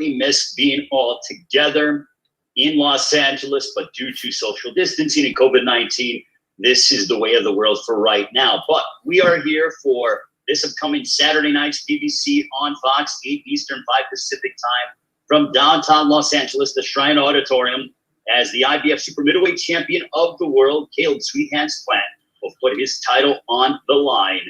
certainly miss being all together in Los Angeles, but due to social distancing and COVID-19, this is the way of the world for right now. But we are here for this upcoming Saturday night's PBC on Fox, 8 Eastern, 5 Pacific time, from downtown Los Angeles, the Shrine Auditorium, as the IBF Super Middleweight Champion of the world, Caleb Sweethands Plant, will put his title on the line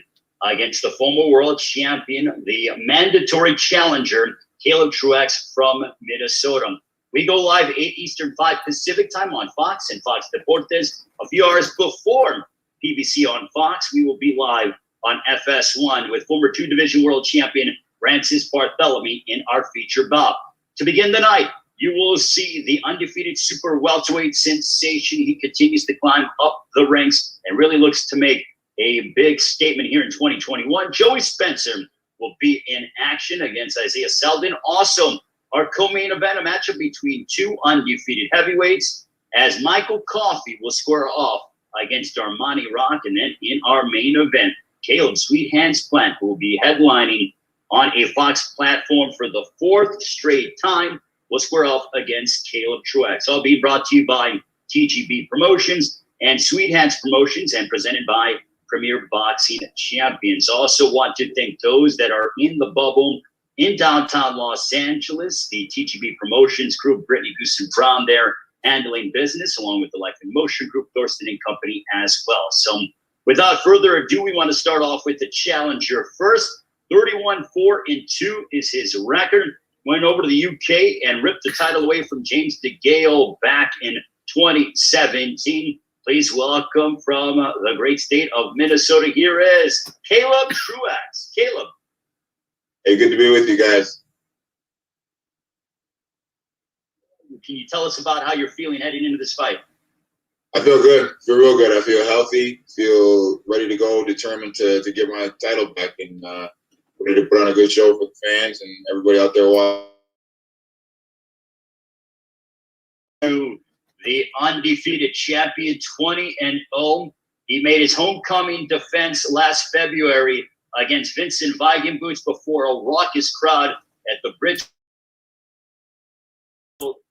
against the former world champion, the mandatory challenger, Caleb Truax from Minnesota. We go live 8 Eastern, 5 Pacific time on Fox and Fox Deportes. A few hours before PBC on Fox, we will be live on FS1 with former 2-division world champion Francis Barthelemy in our feature bout. To begin the night, you will see the undefeated super welterweight sensation. He continues to climb up the ranks and really looks to make a big statement here in 2021. Joey Spencer will be in action against Isaiah Seldon. Also, our co-main event, a matchup between two undefeated heavyweights, as Michael Coffey will square off against Armani Rock. And then in our main event, Caleb Sweethands Plant will be headlining on a Fox platform for the 4th straight time. Will square off against Caleb Truax. All being brought to you by TGB Promotions and Sweethands Promotions and presented by Premier Boxing Champions. Also want to thank those that are in the bubble in downtown Los Angeles, the TGB Promotions group, Brittany Goose and Brown there handling business, along with the Life in Motion group, Thorsten and Company as well. So without further ado, we want to start off with the challenger first. 31-4-2 is his record. Went over to the UK and ripped the title away from James DeGale back in 2017. Please welcome from the great state of Minnesota. Here is Caleb Truax. Caleb. Hey, good to be with you guys. Can you tell us about how you're feeling heading into this fight? I feel good. I feel real good. I feel healthy. Feel ready to go, determined to get my title back, and ready to put on a good show for the fans and everybody out there watching. The undefeated champion, 20-0. He made his homecoming defense last February against Vincent Weigenboots before a raucous crowd at the Bridge,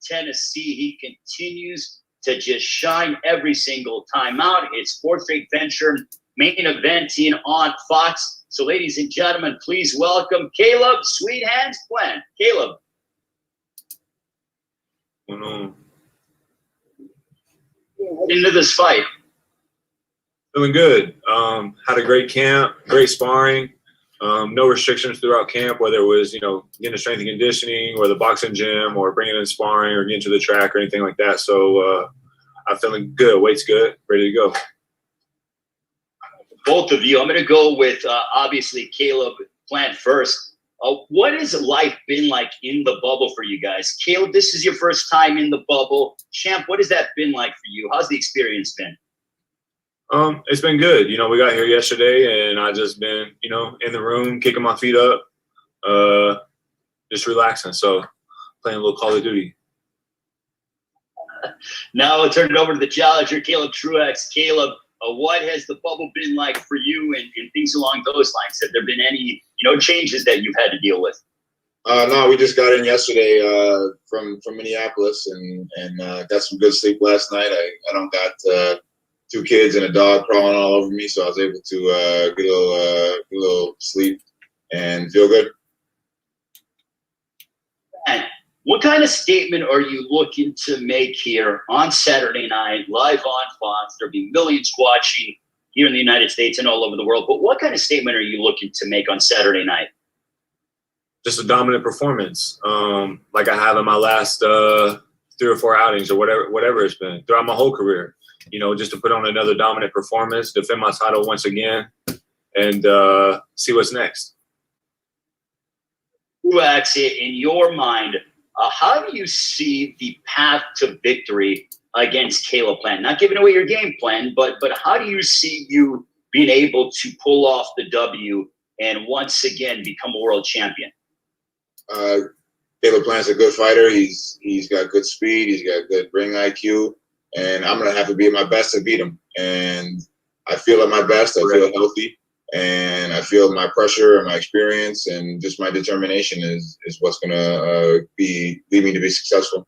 Tennessee. He continues to just shine every single time out. It's 4th straight venture, main eventing on Fox. So, ladies and gentlemen, please welcome Caleb Sweethands Plant. Caleb. Into this fight. Feeling good. Had a great camp, great sparring. No restrictions throughout camp, whether it was, getting to strength and conditioning or the boxing gym or bringing in sparring or getting to the track or anything like that. So I'm feeling good. Weight's good. Ready to go. Both of you. I'm going to go with, obviously, Caleb Plant first. What has life been like in the bubble for you guys? Caleb, this is your first time in the bubble. Champ, what has that been like for you? How's the experience been? It's been good. We got here yesterday, and I just been, in the room, kicking my feet up, just relaxing. So playing a little Call of Duty. Now I'll turn it over to the challenger, Caleb Truax. Caleb, what has the bubble been like for you and things along those lines? Have there been any, changes that you've had to deal with? No, we just got in yesterday from Minneapolis and got some good sleep last night. I don't got 2 kids and a dog crawling all over me, so I was able to get a little sleep and feel good. And what kind of statement are you looking to make here on Saturday night, live on Fox? There'll be millions watching here in the United States and all over the world. But what kind of statement are you looking to make on Saturday night? Just a dominant performance, like I have in my last 3 or 4 outings or whatever it's been throughout my whole career. Just to put on another dominant performance, defend my title once again, and see what's next. Truax, in your mind, how do you see the path to victory against Caleb Plant? Not giving away your game plan, but how do you see you being able to pull off the W and once again become a world champion? Caleb Plant's a good fighter. He's got good speed. He's got good ring IQ. And I'm going to have to be at my best to beat him. And I feel at my best. I feel healthy. And I feel my pressure and my experience and just my determination is what's gonna lead me to be successful.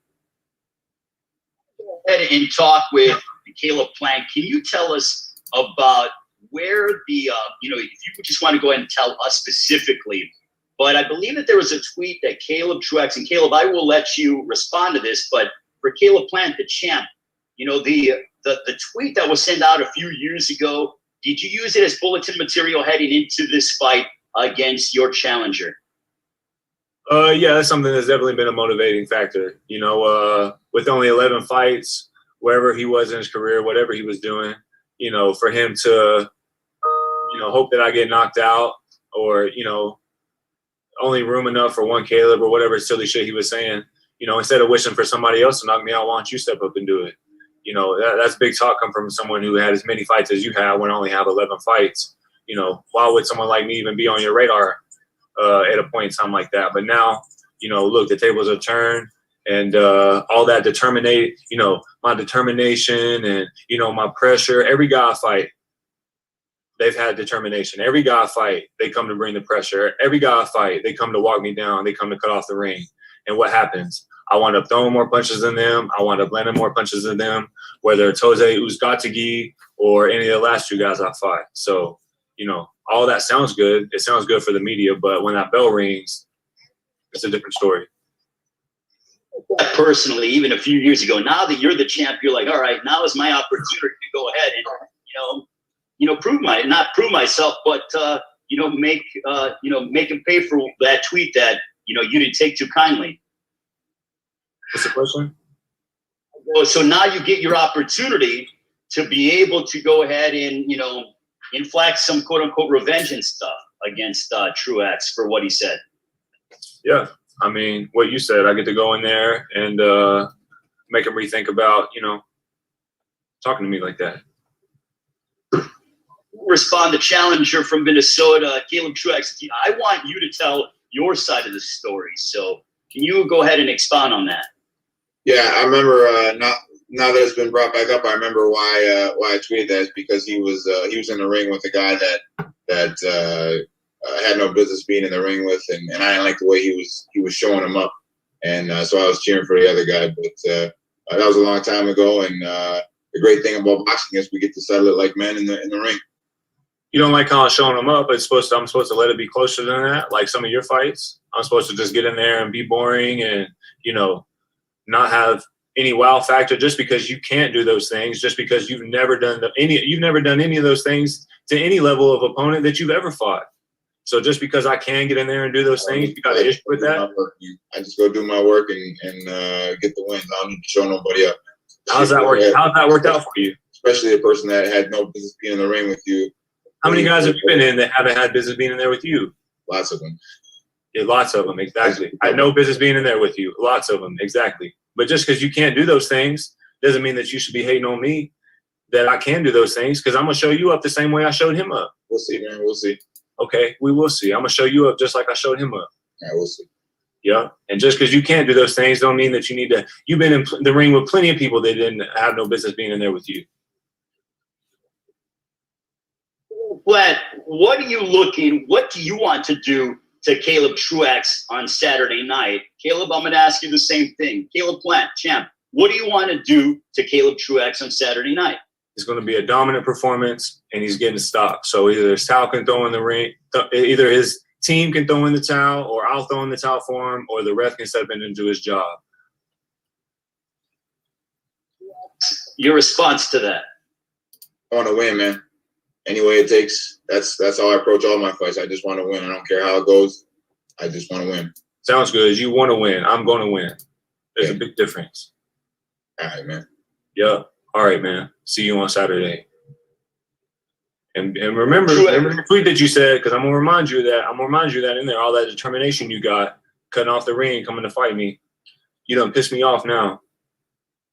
And talk with Caleb Plant. Can you tell us about where the if you just want to go ahead and tell us specifically, but I believe that there was a tweet that Caleb Truax, and Caleb, I will let you respond to this, but for Caleb Plant, the champ, the tweet that was sent out a few years ago, did you use it as bulletin material heading into this fight against your challenger? Yeah, that's something that's definitely been a motivating factor. With only 11 fights, wherever he was in his career, whatever he was doing, for him to, hope that I get knocked out or, only room enough for one Caleb or whatever silly shit he was saying, instead of wishing for somebody else to knock me out, why don't you step up and do it? That's big talk come from someone who had as many fights as you have when I only have 11 fights. Why would someone like me even be on your radar at a point in time like that? But now, look, the tables are turned and all that my determination and, my pressure, every guy I fight, they've had determination. Every guy I fight, they come to bring the pressure. Every guy I fight, they come to walk me down. They come to cut off the ring. And what happens? I wind up throwing more punches than them. I wind up landing more punches than them, whether it's Jose Uzcategui or any of the last two guys I fought. So, all that sounds good. It sounds good for the media, but when that bell rings, it's a different story. Personally, even a few years ago, now that you're the champ, you're like, all right, now is my opportunity to go ahead and, prove myself, but, make him pay for that tweet that, you didn't take too kindly. What's the question? So now you get your opportunity to be able to go ahead and, inflict some quote unquote revenge and stuff against Truax for what he said. Yeah. I mean, what you said, I get to go in there and make him rethink about, talking to me like that. Respond to challenger from Minnesota, Caleb Truax. I want you to tell your side of the story. So can you go ahead and expound on that? Yeah, I remember now that it's been brought back up, I remember why I tweeted that. It's because he was in the ring with a guy that had no business being in the ring with, and I didn't like the way he was showing him up, and so I was cheering for the other guy. But that was a long time ago, and the great thing about boxing is we get to settle it like men in the ring. You don't like how I'm showing them up. I'm supposed to let it be closer than that, like some of your fights. I'm supposed to just get in there and be boring and, not have any wow factor just because you can't do those things, just because you've never done any of those things to any level of opponent that you've ever fought. So just because I can get in there and do those things, you got an issue with that? I just go do my work and get the wins. I don't need to show nobody up. How's that worked out for you? Especially a person that had no business being in the ring with you. How many guys have you been in that haven't had business being in there with you? Lots of them. Yeah, lots of them, exactly. I had no business being in there with you. Lots of them, exactly. But just because you can't do those things doesn't mean that you should be hating on me that I can do those things, because I'm going to show you up the same way I showed him up. We'll see, man. We'll see. Okay, we will see. I'm going to show you up just like I showed him up. Yeah, we'll see. Yeah, and just because you can't do those things don't mean that you need to. You've been in the ring with plenty of people that didn't have no business being in there with you. Vlad, what do you want to do to Caleb Truax on Saturday night? Caleb, I'm going to ask you the same thing. Caleb Plant, champ, what do you want to do to Caleb Truax on Saturday night? It's going to be a dominant performance, and he's getting stopped. So either his towel can throw in the ring, either his team can throw in the towel, or I'll throw in the towel for him, or the ref can step in and do his job. Your response to that? I want to win, man. Any way it takes. That's how I approach all my fights. I just want to win. I don't care how it goes. I just want to win. Sounds good. You want to win. I'm going to win. There's a big difference. All right, man. Yeah. All right, man. See you on Saturday. And remember the tweet that you said, because I'm gonna remind you of that. I'm gonna remind you that in there, all that determination you got, cutting off the ring, coming to fight me. You done pissed me off now.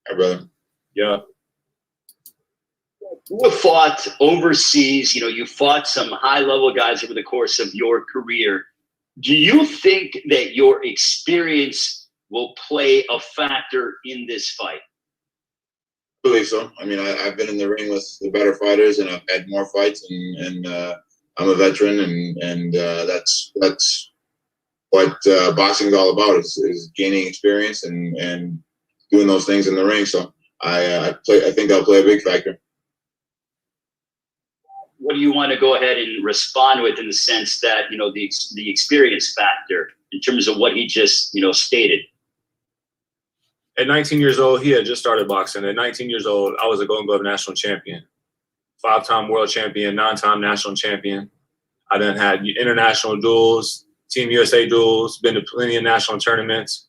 Hey, brother. Yeah. You have fought overseas. You fought some high-level guys over the course of your career. Do you think that your experience will play a factor in this fight? I believe so. I mean, I've been in the ring with the better fighters, and I've had more fights, and I'm a veteran, and that's what boxing is all about is gaining experience and doing those things in the ring. So I think I'll play a big factor. What do you want to go ahead and respond with in the sense that, the experience factor in terms of what he just, stated? At 19 years old, he had just started boxing. At 19 years old, I was a Golden Glove national champion, 5-time world champion, 9-time national champion. I then had international duels, Team USA duels, been to plenty of national tournaments.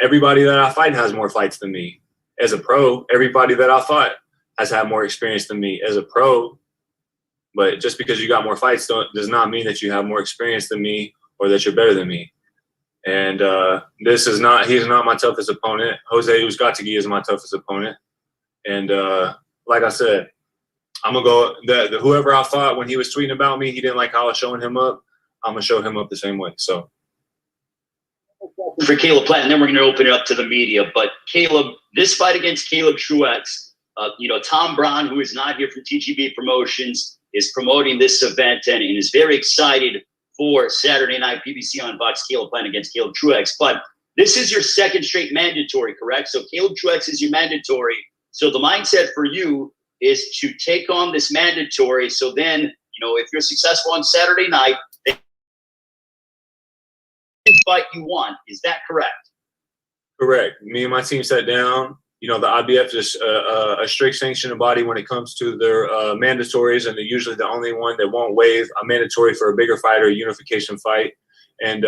Everybody that I fight has more fights than me. As a pro, everybody that I fought has had more experience than me as a pro. But just because you got more fights does not mean that you have more experience than me or that you're better than me. And he's not my toughest opponent. Jose Uzcategui is my toughest opponent. And like I said, I'm going to go – whoever I fought when he was tweeting about me, he didn't like how I was showing him up, I'm going to show him up the same way. So for Caleb Plant, and then we're going to open it up to the media. But Caleb, this fight against Caleb Truax, Tom Brown, who is not here from TGB Promotions, is promoting this event and is very excited for Saturday night PBC on Fox. Caleb Plant against Caleb Truax. But this is your second straight mandatory, correct? So Caleb Truax is your mandatory. So the mindset for you is to take on this mandatory. So then, if you're successful on Saturday night, they fight you want. Is that correct? Correct. Me and my team sat down. The IBF is a strict sanctioned body when it comes to their mandatories, and they're usually the only one that won't waive a mandatory for a bigger fight or a unification fight. And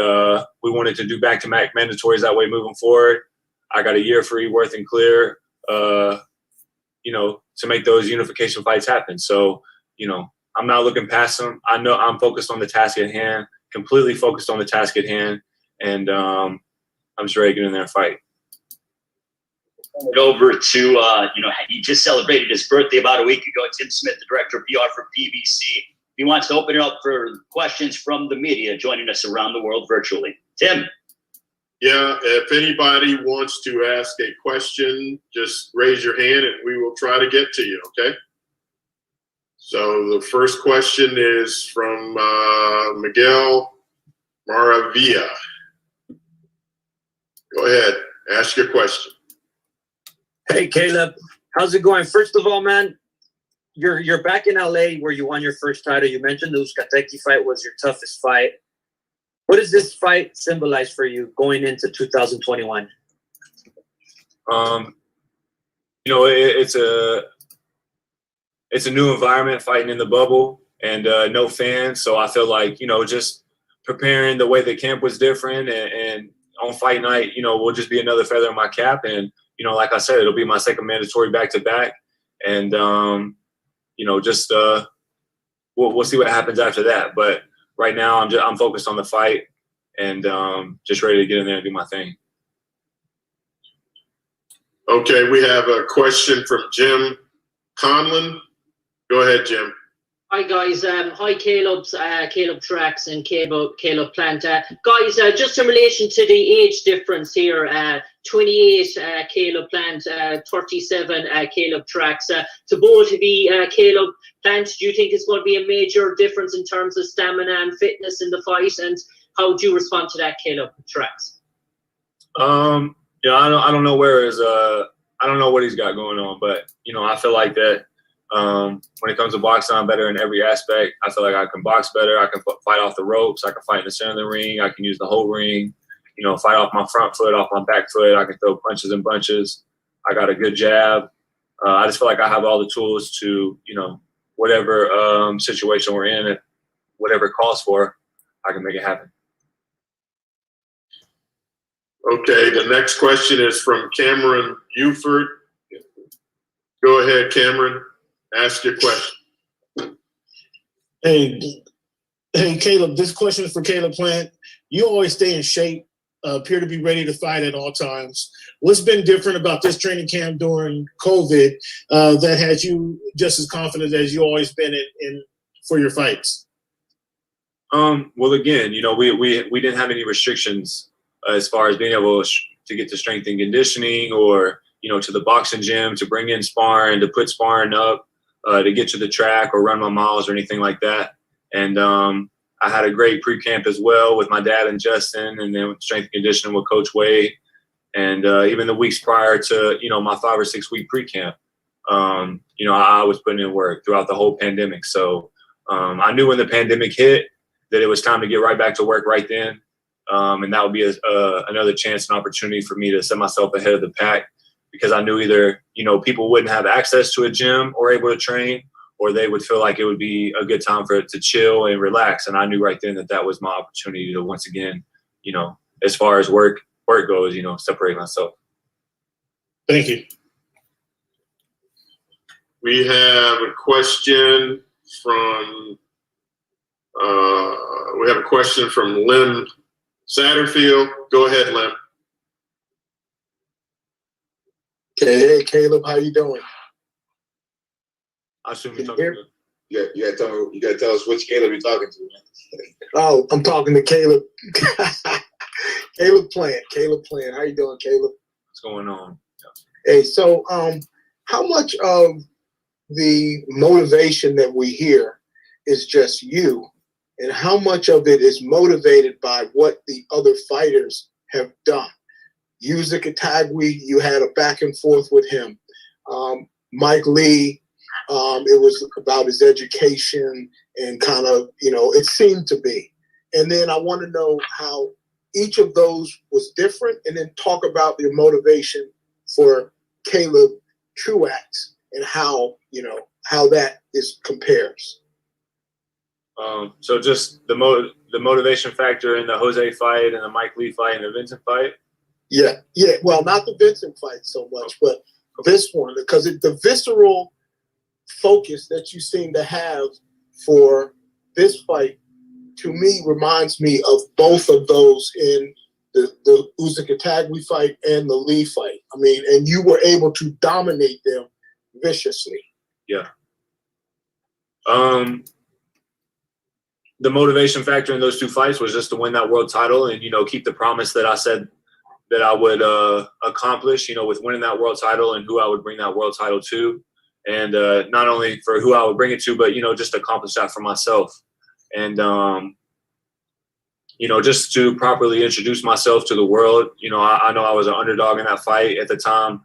we wanted to do back-to-back mandatories that way moving forward. I got a year free, worth and clear, to make those unification fights happen. So, I'm not looking past them. I know I'm focused on the task at hand, completely focused on the task at hand, and I'm just ready to get in there and fight. Over to, he just celebrated his birthday about a week ago. Tim Smith, the director of PR for PBC. He wants to open it up for questions from the media joining us around the world virtually. Tim. Yeah, if anybody wants to ask a question, just raise your hand and we will try to get to you, okay? So the first question is from Miguel Maravilla. Go ahead, ask your question. Hey, Caleb, how's it going? First of all, man, you're back in LA where you won your first title. You mentioned the Uzcategui fight was your toughest fight. What does this fight symbolize for you going into 2021? It's a new environment, fighting in the bubble, and no fans. So I feel like, just preparing, the way the camp was different, and on fight night, will just be another feather in my cap. And like I said, it'll be my second mandatory back-to-back. And, we'll see what happens after that. But right now, I'm focused on the fight and just ready to get in there and do my thing. Okay, we have a question from Jim Conlon. Go ahead, Jim. Hi guys, hi Caleb Truax and Caleb Plant. Guys, just in relation to the age difference here, 28 Caleb Plant, 37 Caleb Truax. To both of you, Caleb Plant, do you think it's going to be a major difference in terms of stamina and fitness in the fight? And how would you respond to that, Caleb Truax? I don't know I don't know what he's got going on, but I feel like that. When it comes to boxing, I'm better in every aspect. I feel like I can box better. I can fight off the ropes. I can fight in the center of the ring. I can use the whole ring. Fight off my front foot, off my back foot. I can throw punches and bunches. I got a good jab. I just feel like I have all the tools to, whatever situation we're in, whatever it calls for, I can make it happen. Okay, the next question is from Cameron Buford. Go ahead, Cameron. Ask your question. Hey, Caleb, this question is for Caleb Plant. You always stay in shape, appear to be ready to fight at all times. What's been different about this training camp during COVID that has you just as confident as you always been in for your fights? Well, again, we didn't have any restrictions as far as being able to get to strength and conditioning or, to the boxing gym, to bring in sparring, to put sparring up, to get to the track or run my miles or anything like that. And I had a great pre-camp as well with my dad and Justin, and then strength and conditioning with Coach Wade. And even the weeks prior to, my 5 or 6 week pre-camp, I was putting in work throughout the whole pandemic. So I knew when the pandemic hit that it was time to get right back to work right then. And that would be another chance and opportunity for me to set myself ahead of the pack, because I knew either, people wouldn't have access to a gym or able to train, or they would feel like it would be a good time for it to chill and relax. And I knew right then that was my opportunity to once again, as far as work goes, separate myself. Thank you. We have a question from Lim Satterfield. Go ahead, Lim. Hey, Caleb, how you doing? I assume you're talking to You gotta tell us which Caleb you're talking to, man. Oh, I'm talking to Caleb. Caleb Plant. How you doing, Caleb? what's going on. Hey, so how much of the motivation that we hear is just you, and how much of it is motivated by what the other fighters have done? Usyk Katagwi, you had a back and forth with him. Mike Lee, it was about his education and kind of, it seemed to be. And then I want to know how each of those was different, and then talk about your motivation for Caleb Truax and how that compares. So just the motivation factor in the Jose fight and the Mike Lee fight and the Vincent fight? Yeah. Well, not the Vincent fight so much, but this one, because the visceral focus that you seem to have for this fight, to me, reminds me of both of those in the Usyk Katagwi fight and the Lee fight. I mean, and you were able to dominate them viciously. Yeah. The motivation factor in those 2 fights was just to win that world title and, keep the promise that I said that I would accomplish, with winning that world title and who I would bring that world title to. And not only for who I would bring it to, but, just accomplish that for myself. And, just to properly introduce myself to the world. I know I was an underdog in that fight at the time.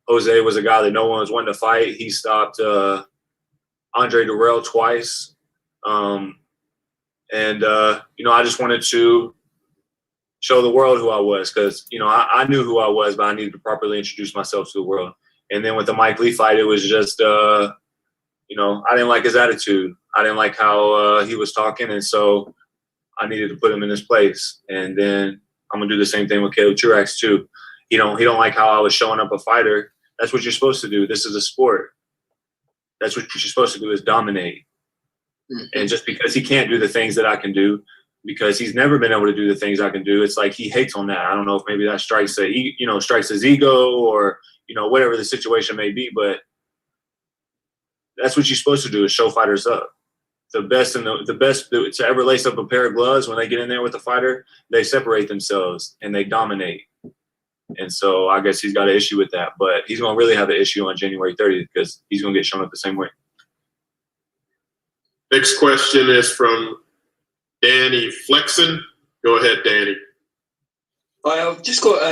Jose was a guy that no one was wanting to fight. He stopped Andre Durrell twice. I just wanted to show the world who I was, because, I knew who I was, but I needed to properly introduce myself to the world. And then with the Mike Lee fight, it was just, I didn't like his attitude. I didn't like how he was talking. And so I needed to put him in his place. And then I'm going to do the same thing with Caleb Truax too. He don't like how I was showing up a fighter. That's what you're supposed to do. This is a sport. That's what you're supposed to do, is dominate. Mm-hmm. And just because he can't do the things that I can do, because he's never been able to do the things I can do, it's like he hates on that. I don't know if maybe that strikes his ego, or, whatever the situation may be, but that's what you're supposed to do, is show fighters up. The best to ever lace up a pair of gloves, when they get in there with the fighter, they separate themselves and they dominate. And so I guess he's got an issue with that, but he's going to really have an issue on January 30th, because he's going to get shown up the same way. Next question is from Danny Flexen. Go ahead, Danny. I've just got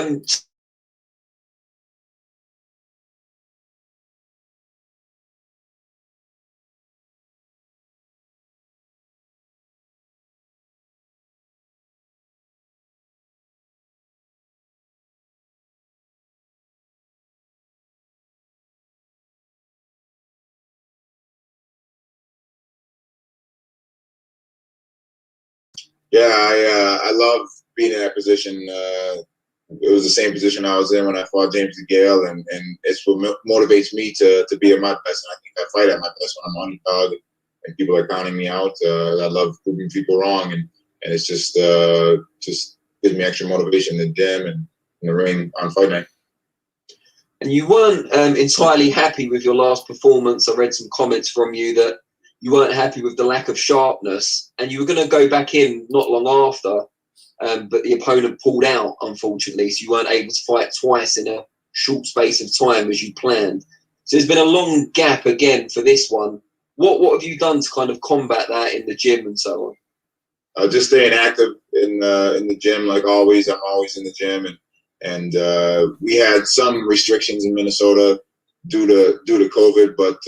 Yeah, I love being in that position. It was the same position I was in when I fought James DeGale, and it's what motivates me to be at my best. And I think I fight at my best when I'm underdog and people are counting me out. I love proving people wrong, and it's just gives me extra motivation in the gym and in the ring on fight night. And you weren't entirely happy with your last performance. I read some comments from you that you weren't happy with the lack of sharpness, and you were going to go back in not long after, but the opponent pulled out, unfortunately, so you weren't able to fight twice in a short space of time as you planned. So there's been a long gap again for this one. What have you done to kind of combat that in the gym and so on? Just staying active in the gym, like always. I'm always in the gym, and we had some restrictions in Minnesota due to COVID, but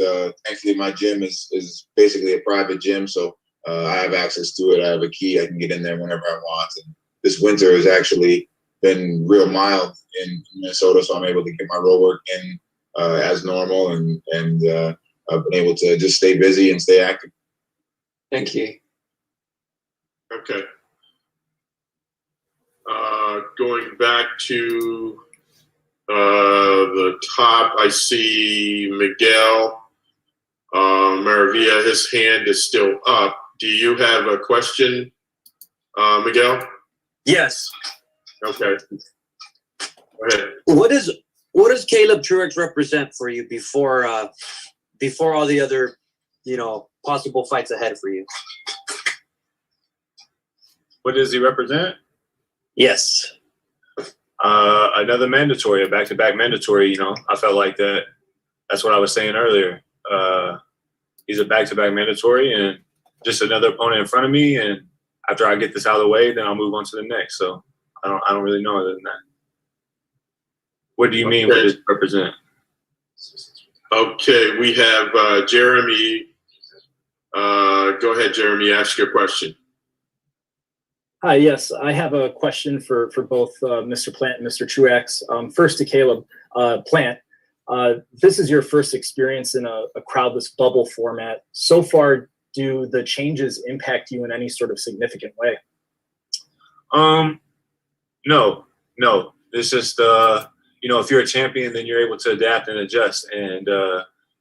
thankfully my gym is basically a private gym, so I have access to it. I have a key. I can get in there whenever I want. And this winter has actually been real mild in Minnesota, so I'm able to get my road work in as normal, and I've been able to just stay busy and stay active. Thank you. Okay. Going back to the top, I see Miguel Maravilla. His hand is still up. Do you have a question, Miguel? Yes. Okay. Go ahead. What does Caleb Truax represent for you before all the other, possible fights ahead for you? What does he represent? Yes. Another mandatory, a back-to-back mandatory. I felt like that's what I was saying earlier. He's a back-to-back mandatory, and just another opponent in front of me. And after I get this out of the way, then I'll move on to the next. So I don't really know other than that. What do you mean? What does it represent? Okay, we have Jeremy. Go ahead, Jeremy. Ask your question. Hi, yes, I have a question for both Mr. Plant and Mr. Truax. First to Caleb Plant. This is your first experience in a crowdless bubble format. So far, do the changes impact you in any sort of significant way? No. It's just if you're a champion, then you're able to adapt and adjust, and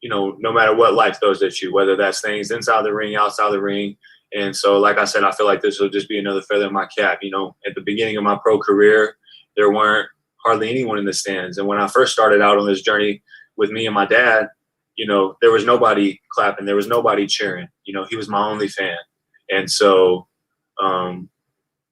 no matter what life throws at you, whether that's things inside the ring, outside the ring. And so, like I said, I feel like this will just be another feather in my cap. At the beginning of my pro career, there weren't hardly anyone in the stands. And when I first started out on this journey with me and my dad, there was nobody clapping. There was nobody cheering. He was my only fan. And so,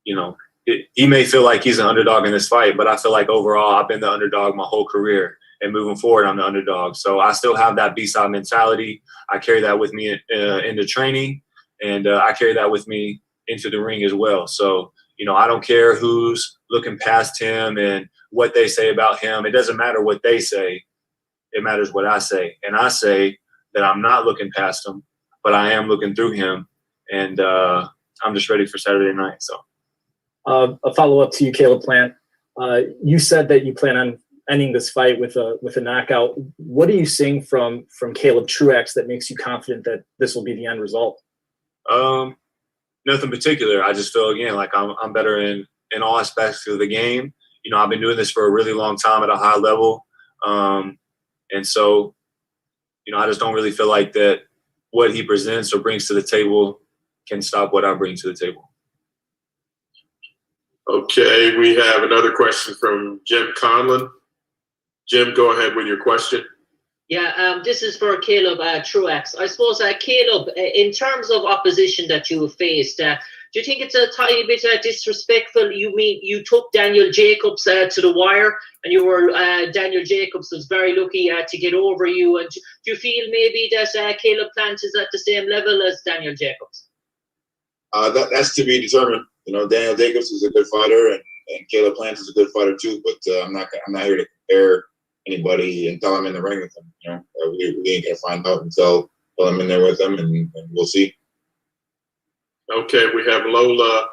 he may feel like he's an underdog in this fight, but I feel like overall I've been the underdog my whole career. And moving forward, I'm the underdog. So I still have that B-side mentality. I carry that with me into training. And I carry that with me into the ring as well. So, I don't care who's looking past him and what they say about him. It doesn't matter what they say. It matters what I say. And I say that I'm not looking past him, but I am looking through him. And I'm just ready for Saturday night. So, a follow-up to you, Caleb Plant. You said that you plan on ending this fight with a knockout. What are you seeing from Caleb Truax that makes you confident that this will be the end result? Nothing particular. I just feel, again, like I'm better in all aspects of the game. I've been doing this for a really long time at a high level. And so, I just don't really feel like that what he presents or brings to the table can stop what I bring to the table. Okay, we have another question from Jim Conlon. Jim, go ahead with your question. Yeah, this is for Caleb Truax. I suppose, Caleb, in terms of opposition that you have faced, do you think it's a tiny bit disrespectful? You took Daniel Jacobs to the wire, and Daniel Jacobs was very lucky to get over you. And do you feel maybe that Caleb Plant is at the same level as Daniel Jacobs? That's to be determined. Daniel Jacobs is a good fighter, and Caleb Plant is a good fighter too. But I'm not here to compare anybody until I'm in the ring with them. We ain't gonna find out until I'm in there with them, and we'll see. Okay, we have Lola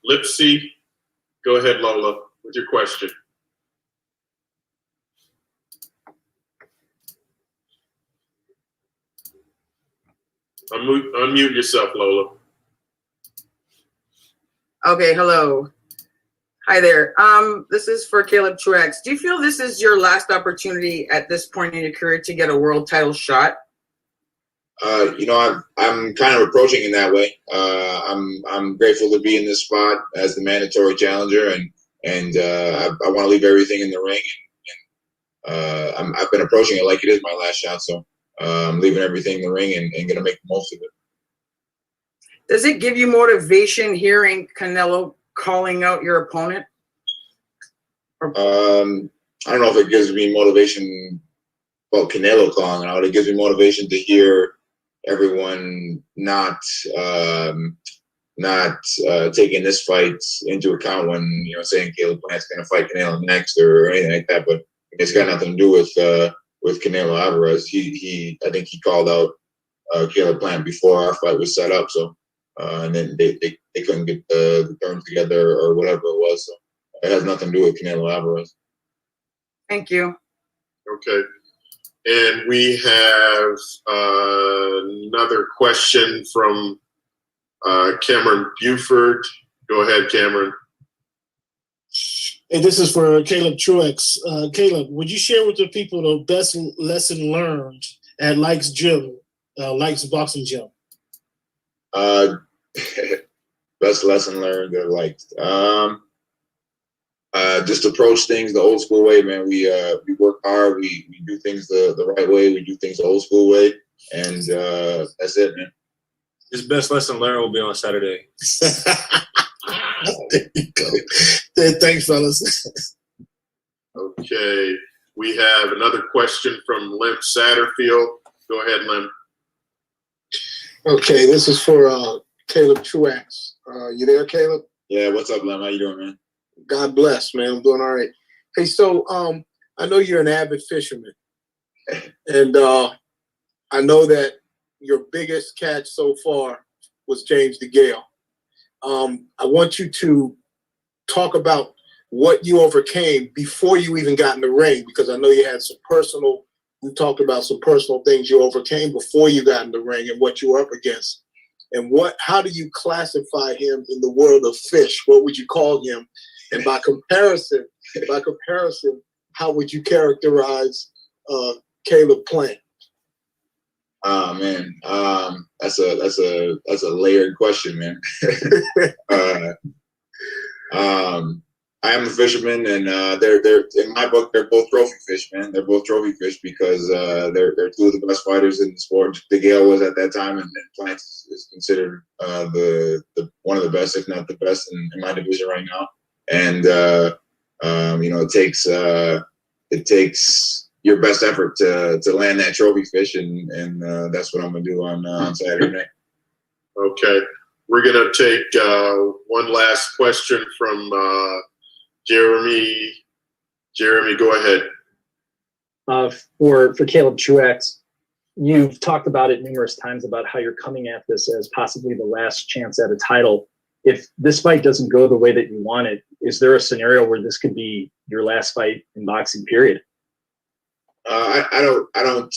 Lipsy. Go ahead, Lola, with your question. Unmute yourself, Lola. Okay, hello. Hi there. This is for Caleb Truax. Do you feel this is your last opportunity at this point in your career to get a world title shot? I'm kind of approaching in that way. I'm grateful to be in this spot as the mandatory challenger, and I want to leave everything in the ring. And I've been approaching it like it is my last shot, so I'm leaving everything in the ring and going to make the most of it. Does it give you motivation hearing Canelo calling out your opponent? I don't know if it gives me motivation about Canelo calling out. It gives me motivation to hear everyone not taking this fight into account when saying Caleb Plant's going to fight Canelo next or anything like that. But it's got nothing to do with Canelo Alvarez. I think he called out Caleb Plant before our fight was set up. So and then they couldn't get the terms together or whatever it was. So it has nothing to do with Canelo Alvarez. Thank you. Okay. And we have another question from Cameron Buford. Go ahead, Cameron. And this is for Caleb Truax. Caleb, would you share with the people the best lesson learned at Likes Gym, Likes Boxing Gym? Best lesson learned that I liked. Just approach things the old school way, man. We work hard. We do things the right way. We do things the old school way, and that's it, man. His best lesson learned will be on Saturday. There you go. Thanks, fellas. Okay. We have another question from Limp Satterfield. Go ahead, Limp. Okay, this is for Caleb Truax. You there, Caleb? Yeah, what's up, Lem? How you doing, man? God bless, man. I'm doing all right. Hey, so I know you're an avid fisherman, and I know that your biggest catch so far was James DeGale. I want you to talk about what you overcame before you even got in the ring, because I know you had you talked about some personal things you overcame before you got in the ring and what you were up against. And how do you classify him in the world of fish? What would you call him? And by comparison, how would you characterize Caleb Plant? Oh man, that's a layered question, man. I am a fisherman, and they're in my book. They're both trophy fish, man. They're both trophy fish because they're two of the best fighters in the sport. DeGale was at that time, and Plant is considered the one of the best, if not the best, in my division right now. And it takes your best effort to land that trophy fish, and that's what I'm gonna do on Saturday night. Okay, we're gonna take one last question from Jeremy. Jeremy, go ahead. For Caleb Truax, you've talked about it numerous times about how you're coming at this as possibly the last chance at a title. If this fight doesn't go the way that you want it, is there a scenario where this could be your last fight in boxing, period? I don't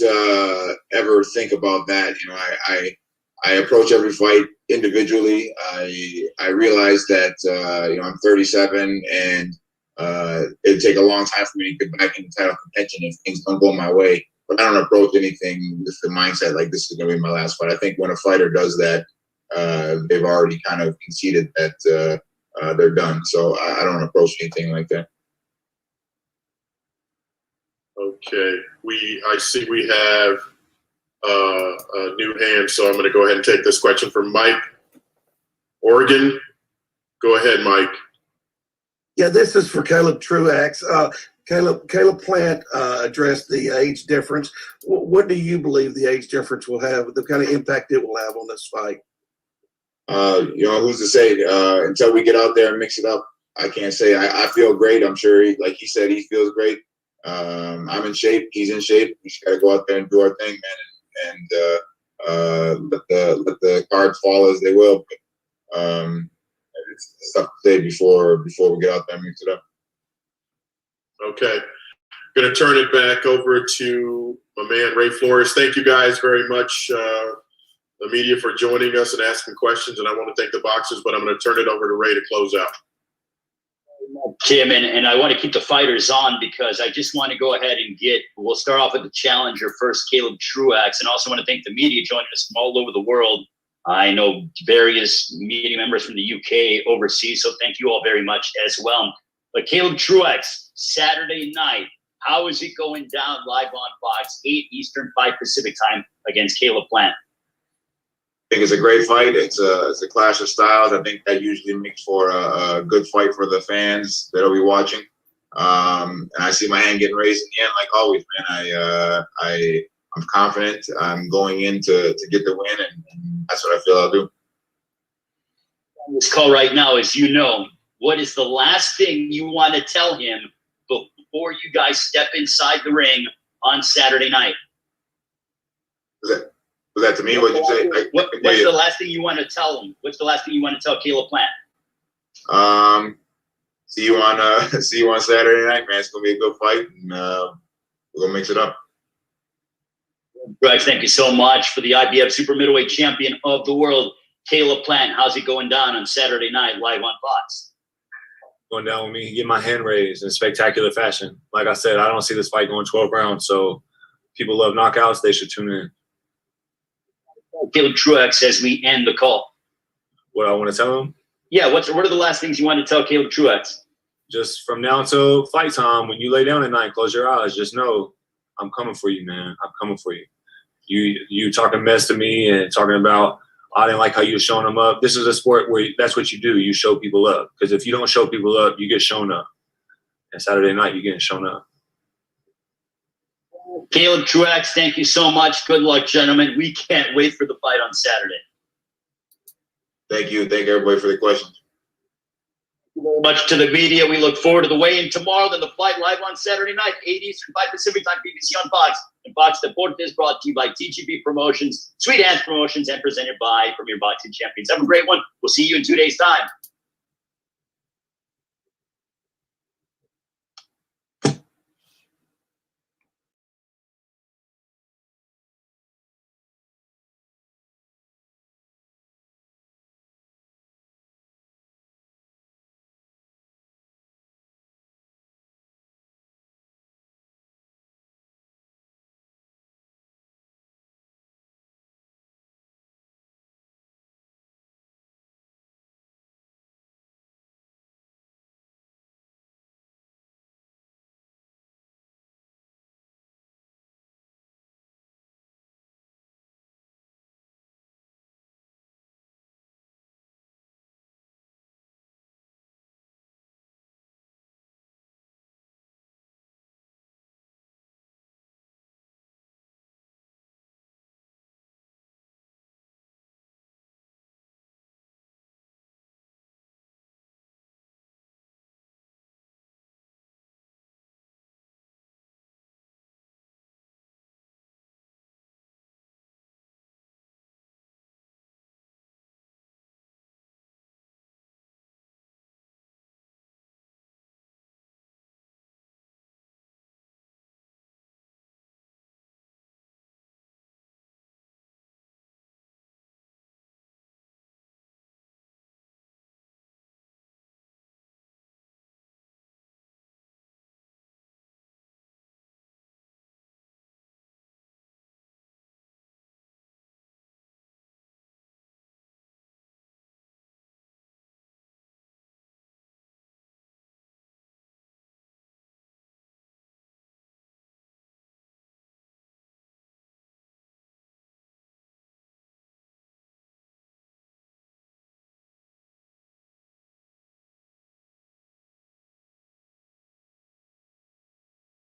ever think about that. I approach every fight individually. I realize that I'm 37 and it'd take a long time for me to get back into title contention if things don't go my way. But I don't approach anything with the mindset like this is going to be my last fight. I think when a fighter does that, they've already kind of conceded that they're done. So I don't approach anything like that. Okay, I see we have a new hand, so I'm going to go ahead and take this question from Mike Oregon. Go ahead, Mike. Yeah, this is for Caleb Truax. Caleb Plant addressed the age difference. What do you believe the age difference will have, the kind of impact it will have on this fight? Who's to say? Until we get out there and mix it up, I can't say. I feel great. I'm sure, like he said, he feels great. I'm in shape. He's in shape. We just got to go out there and do our thing, man, and let the cards fall as they will. But, it's tough to say before we get out there and mix it up. Okay. Going to turn it back over to my man, Ray Flores. Thank you guys very much, the media, for joining us and asking questions. And I want to thank the boxers, but I'm going to turn it over to Ray to close out. Tim, and I want to keep the fighters on because I just want to go ahead and we'll start off with the challenger first, Caleb Truax, and also want to thank the media joining us from all over the world. I know various media members from the UK, overseas, so thank you all very much as well. But Caleb Truax, Saturday night, how is it going down live on Fox, 8 Eastern, 5 Pacific time against Caleb Plant? I think it's a great fight. It's a clash of styles. I think that usually makes for a good fight for the fans that'll be watching. And I see my hand getting raised again, like always, man. I'm confident. I'm going in to get the win, and that's what I feel I'll do. This call right now, as you know, what is the last thing you want to tell him before you guys step inside the ring on Saturday night? Was that to me? What'd you say? What's the last thing you want to tell him? What's the last thing you want to tell Caleb Plant? See you on Saturday night, man. It's gonna be a good fight, and we're gonna mix it up. Truax, thank you so much. For the IBF Super Middleweight Champion of the World, Caleb Plant. How's it going down on Saturday night live on Fox? Going down with me, get my hand raised in spectacular fashion. Like I said, I don't see this fight going 12 rounds, so people love knockouts. They should tune in. Caleb Truax, as we end the call. What I want to tell them? Yeah, what are the last things you want to tell Caleb Truax? Just from now until fight time, when you lay down at night, close your eyes. Just know I'm coming for you, man. I'm coming for you. You talking mess to me and talking about I didn't like how you were showing them up. This is a sport where that's what you do. You show people up. Because if you don't show people up, you get shown up. And Saturday night, you're getting shown up. Caleb Truax, thank you so much. Good luck, gentlemen. We can't wait for the fight on Saturday. Thank you. Thank everybody for the questions. Thank you very much to the media. We look forward to the weigh-in tomorrow, then the fight live on Saturday night, 8 Eastern, 5 Pacific time, BBC on Fox. And Fox Deportes brought to you by TGP Promotions, Sweet Hands Promotions, and presented by Premier Boxing Champions. Have a great one. We'll see you in 2 days' time.